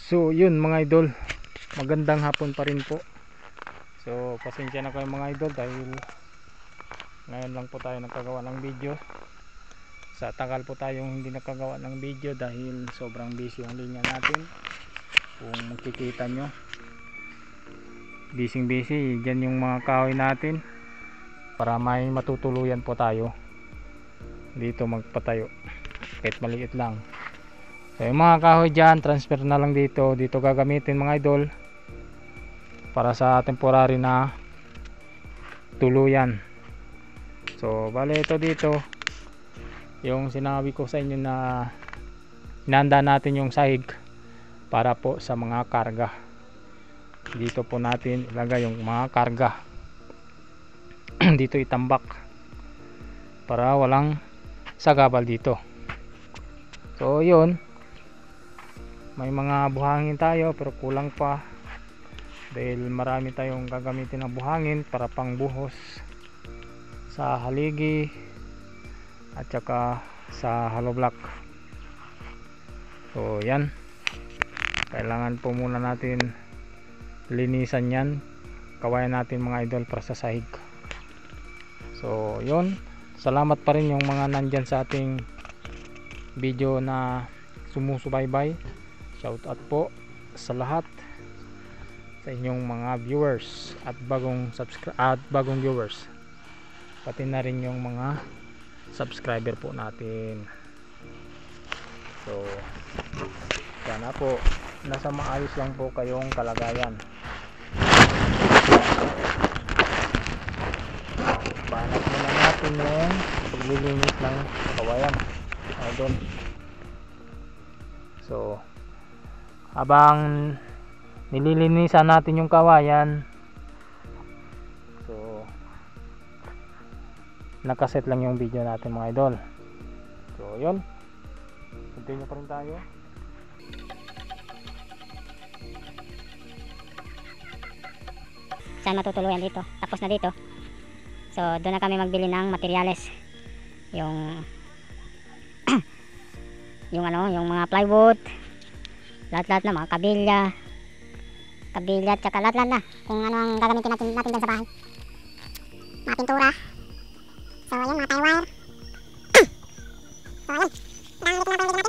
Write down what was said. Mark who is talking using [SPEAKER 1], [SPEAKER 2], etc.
[SPEAKER 1] So yun mga idol, magandang hapon pa rin po. So pasensya na kayo mga idol dahil ngayon lang po tayo nagkagawa ng video. Sa tagal po tayong hindi nakagawa ng video dahil sobrang busy ang linya natin. Kung makikita nyo, busy dyan yung mga kahoy natin para may matutuluyan po tayo dito magpatayo kahit maliit lang. So yung mga kahoy dyan, transfer na lang dito gagamitin mga idol para sa temporary na tuluyan. So bale ito dito yung sinabi ko sa inyo na inanda natin yung sahig para po sa mga karga. Dito po natin ilagay yung mga karga dito itambak para walang sagabal dito. So yun, may mga buhangin tayo pero kulang pa dahil marami tayong gagamitin ng buhangin para pang buhos sa haligi at saka sa hollow block. So yan, kailangan po muna natin linisan yan, kawayan natin mga idol para sa sahig. So yun, salamat pa rin yung mga nandyan sa ating video na sumusubaybay. Shout out po sa lahat sa inyong mga viewers at bagong viewers, pati na rin yung mga subscriber po natin. So sana po nasa maayos lang po kayong kalagayan. Banat muna natin yung paglilinis ng kawayan idol. So habang nililinisan natin yung kawayan, so nakaset lang yung video natin mga idol. So yun, continue pa rin tayo.
[SPEAKER 2] Saan matutuluyan dito? Tapos na dito. So doon na kami magbili ng materyales. Yung yung mga plywood, lahat na, mga kabilya at saka lahat na kung ano ang gagamitin natin dyan sa bahay. Mga pintura. So yun, mga tie wire. So yun, dito na